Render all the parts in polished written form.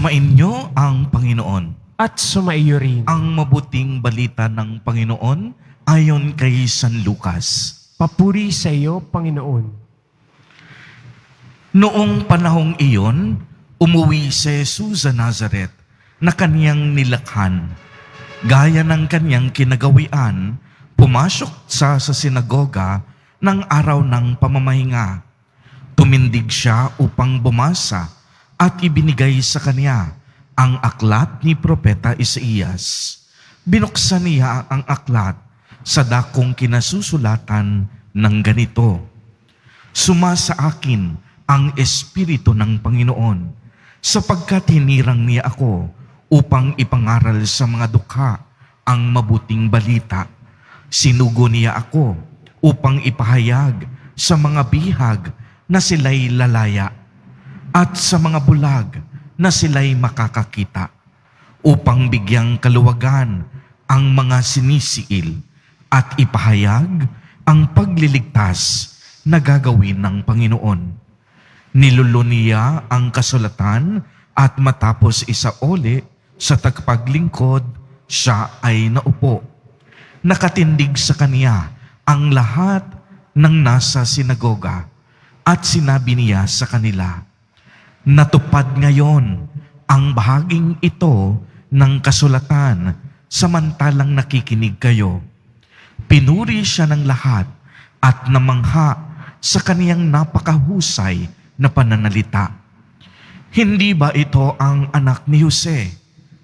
Sumainyo ang Panginoon. At sumaiyo rin. Ang mabuting balita ng Panginoon ayon kay San Lucas. Papuri sa iyo, Panginoon. Noong panahong iyon, umuwi si Jesus sa Nazaret na kaniyang nilakhan. Gaya ng kaniyang kinagawian, pumasok sa sinagoga ng araw ng pamamahinga. Tumindig siya upang bumasa at ibinigay sa kaniya ang aklat ni Propeta Isaías. Binuksan niya ang aklat sa dakong kinasusulatan ng ganito: Sumasa akin ang Espiritu ng Panginoon, sapagkat hinirang niya ako upang ipangaral sa mga dukha ang mabuting balita. Sinugo niya ako upang ipahayag sa mga bihag na sila'y lalaya, at sa mga bulag na sila'y makakakita, upang bigyang kaluwagan ang mga sinisiil at ipahayag ang pagliligtas na gagawin ng Panginoon. Nilulun niya ang kasulatan at matapos isauli sa tagapaglingkod, siya ay naupo. Nakatindig sa kaniya ang lahat ng nasa sinagoga at sinabi niya sa kanila, Natupad ngayon ang bahaging ito ng kasulatan samantalang nakikinig kayo. Pinuri siya ng lahat at namangha sa kaniyang napakahusay na pananalita. Hindi ba ito ang anak ni Jose?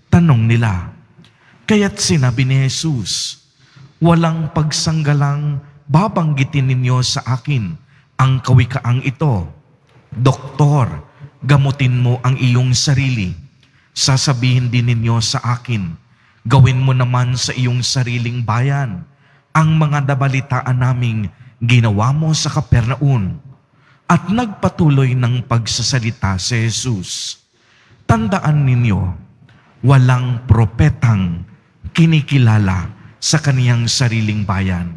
Tanong nila. Kaya't sinabi ni Jesus, Walang pagsanggalang babanggitin ninyo sa akin ang kawikaang ito. Doktor, gamutin mo ang iyong sarili. Sasabihin din ninyo sa akin, gawin mo naman sa iyong sariling bayan ang mga nabalitaan naming ginawa mo sa Kapernaum. At nagpatuloy ng pagsasalita si Jesus. Tandaan ninyo, walang propetang kinikilala sa kaniyang sariling bayan.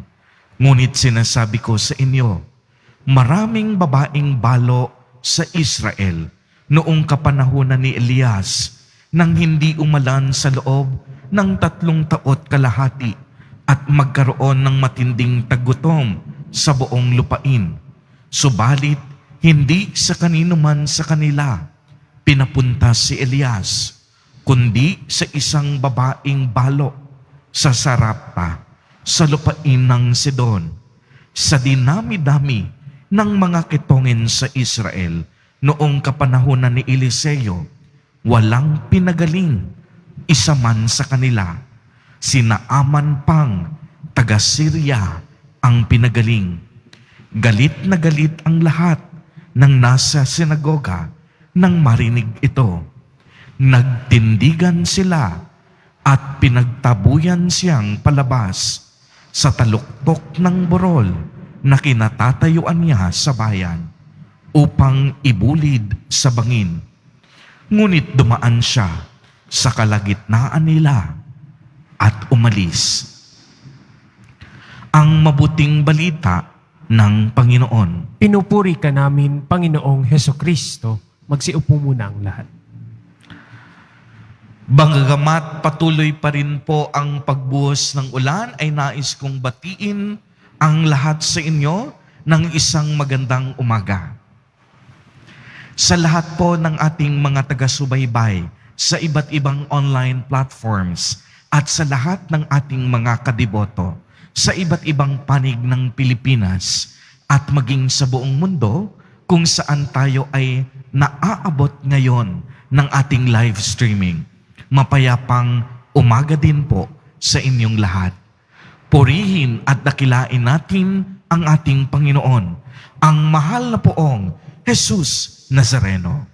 Ngunit sinasabi ko sa inyo, maraming babaeng balo sa Israel noong kapanahunan ni Elias nang hindi umalan sa loob ng 3 taot kalahati at magkaroon ng matinding tagutom sa buong lupain. Subalit, hindi sa kanino man sa kanila pinapunta si Elias, kundi sa isang babaeng balo sa Sarapta, sa lupain ng Sidon. Sa dinami-dami ng mga kitongin sa Israel noong kapanahunan ni Eliseo, walang pinagaling isa man sa kanila. Sina Aman pang taga Syria ang pinagaling. Galit na galit ang lahat ng nasa sinagoga nang marinig ito. Nagtindigan sila at pinagtabuyan siyang palabas sa taluktok ng burol na kinatatayuan niya sa bayan upang ibulid sa bangin. Ngunit dumaan siya sa kalagitnaan nila at umalis. Ang mabuting balita ng Panginoon. Pinupuri ka namin, Panginoong Hesukristo. Magsiupo muna ang lahat. Bagamat patuloy pa rin po ang pagbuhos ng ulan, ay nais kong batiin ang lahat sa inyo ng isang magandang umaga. Sa lahat po ng ating mga taga-subaybay sa iba't ibang online platforms at sa lahat ng ating mga kadiboto sa iba't ibang panig ng Pilipinas at maging sa buong mundo kung saan tayo ay naaabot ngayon ng ating live streaming. Mapayapang umaga din po sa inyong lahat. Purihin at dakilain natin ang ating Panginoon, ang mahal na poong Jesus Nazareno.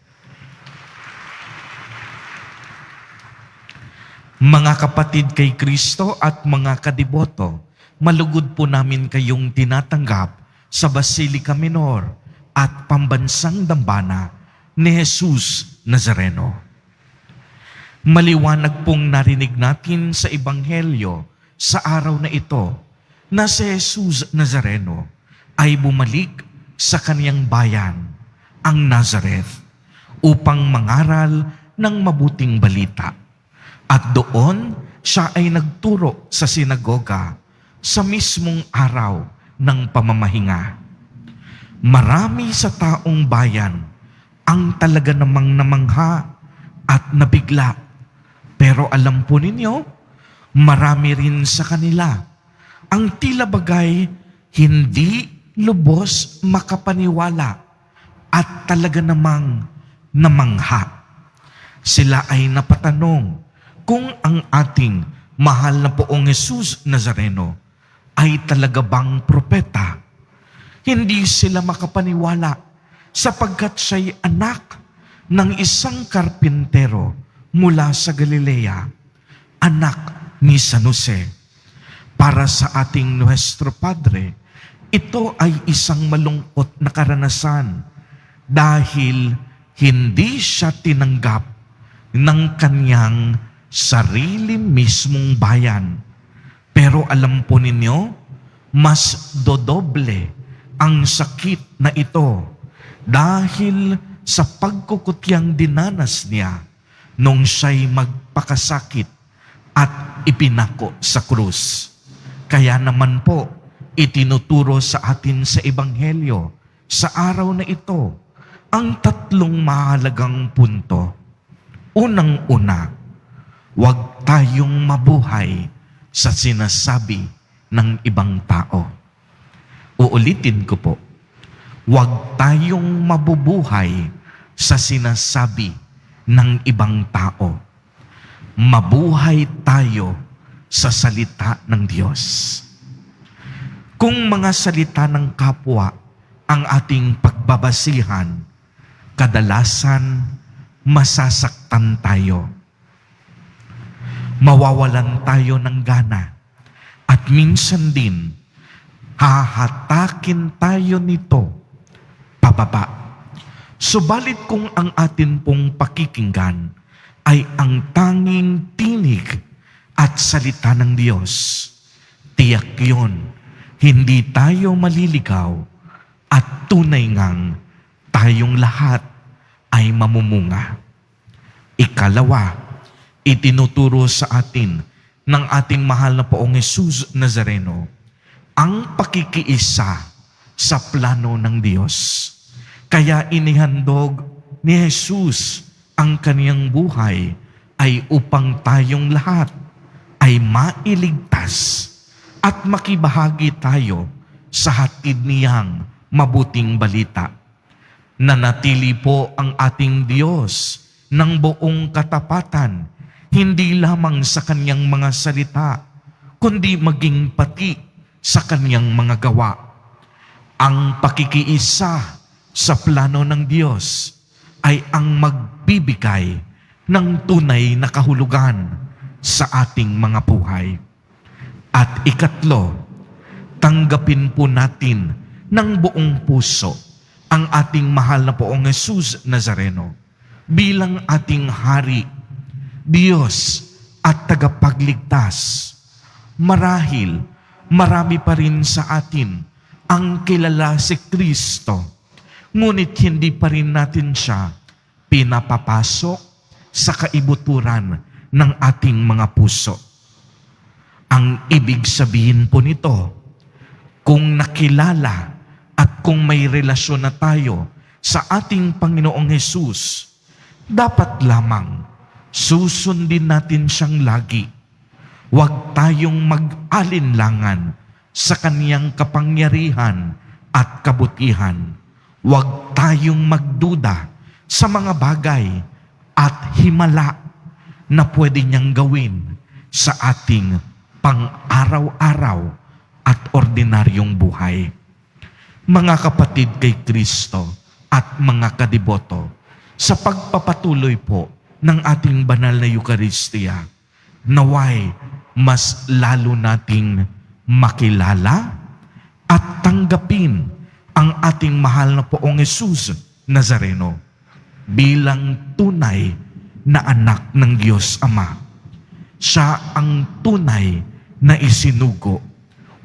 Mga kapatid kay Kristo at mga kadiboto, malugod po namin kayong tinatanggap sa Basilica Minor at Pambansang Dambana ni Jesus Nazareno. Maliwanag pong narinig natin sa Ebanghelyo sa araw na ito na si Jesus Nazareno ay bumalik sa kaniyang bayan, ang Nazareth, upang mangaral ng mabuting balita. At doon, siya ay nagturo sa sinagoga sa mismong araw ng pamamahinga. Marami sa taong bayan ang talaga namang namangha at nabigla. Pero alam po ninyo, marami rin sa kanila ang tila bagay hindi lubos makapaniwala at talaga namang namangha. Sila ay napatanong kung ang ating mahal na Poong Jesus Nazareno ay talaga bang propeta. Hindi sila makapaniwala sapagkat siya'y anak ng isang karpintero mula sa Galilea, anak ni San Jose. Para sa ating Nuestro Padre, ito ay isang malungkot na karanasan dahil hindi siya tinanggap ng kanyang sarili mismong bayan. Pero alam po ninyo, mas dodoble ang sakit na ito dahil sa pagkukutyang dinanas niya nung siya'y magpakasakit at ipinako sa krus. Kaya naman po, itinuturo sa atin sa Ebanghelyo sa araw na ito ang tatlong mahalagang punto. Unang-una, huwag tayong mabuhay sa sinasabi ng ibang tao. Uulitin ko po, huwag tayong mabubuhay sa sinasabi ng ibang tao. Mabuhay tayo sa salita ng Diyos. Kung mga salita ng kapwa ang ating pagbabasihan, kadalasan masasaktan tayo. Mawawalan tayo ng gana at minsan din hahatakin tayo nito pababa. Subalit kung ang atin pong pakikinggan ay ang tanging tinig at salita ng Diyos, tiyak yun, hindi tayo maliligaw at tunay ngang tayong lahat ay mamumunga. Ikalawa, itinuturo sa atin ng ating mahal na Poong Jesus Nazareno ang pakikiisa sa plano ng Diyos. Kaya inihandog ni Jesus ang kaniyang buhay ay upang tayong lahat ay mailigtas at makibahagi tayo sa hatid niyang mabuting balita. Nanatili po ang ating Diyos ng buong katapatan, hindi lamang sa kaniyang mga salita, kundi maging pati sa kaniyang mga gawa. Ang pakikiisa sa plano ng Diyos ay ang magbibigay ng tunay na kahulugan sa ating mga buhay. At ikatlo, tanggapin po natin ng buong puso ang ating mahal na Poong Jesus Nazareno bilang ating Hari, Diyos at tagapagligtas. Marahil, marami pa rin sa atin ang kilala si Kristo, ngunit hindi pa rin natin siya pinapapasok sa kaibuturan ng ating mga puso. Ang ibig sabihin po nito, kung nakilala at kung may relasyon na tayo sa ating Panginoong Hesus, dapat lamang susundin natin siyang lagi. Huwag tayong mag-alinlangan sa kaniyang kapangyarihan at kabutihan. Huwag tayong magduda sa mga bagay at himala na pwede niyang gawin sa ating pang-araw-araw at ordinaryong buhay. Mga kapatid kay Kristo at mga kadiboto, sa pagpapatuloy po ng ating banal na Eucharistia, naway mas lalo nating makilala at tanggapin ang ating mahal na Poong Jesus Nazareno bilang tunay na anak ng Diyos Ama. Siya ang tunay na isinugo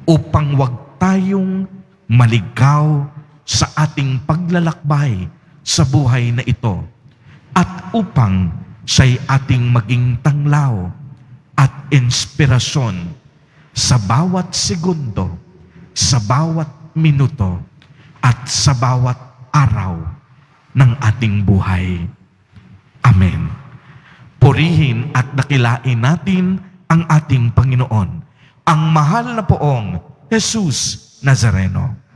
upang wag tayong maligaw sa ating paglalakbay sa buhay na ito at upang Siya'y ating maging tanglaw at inspirasyon sa bawat segundo, sa bawat minuto, at sa bawat araw ng ating buhay. Amen. Purihin at dakilain natin ang ating Panginoon, ang mahal na poong Jesus Nazareno.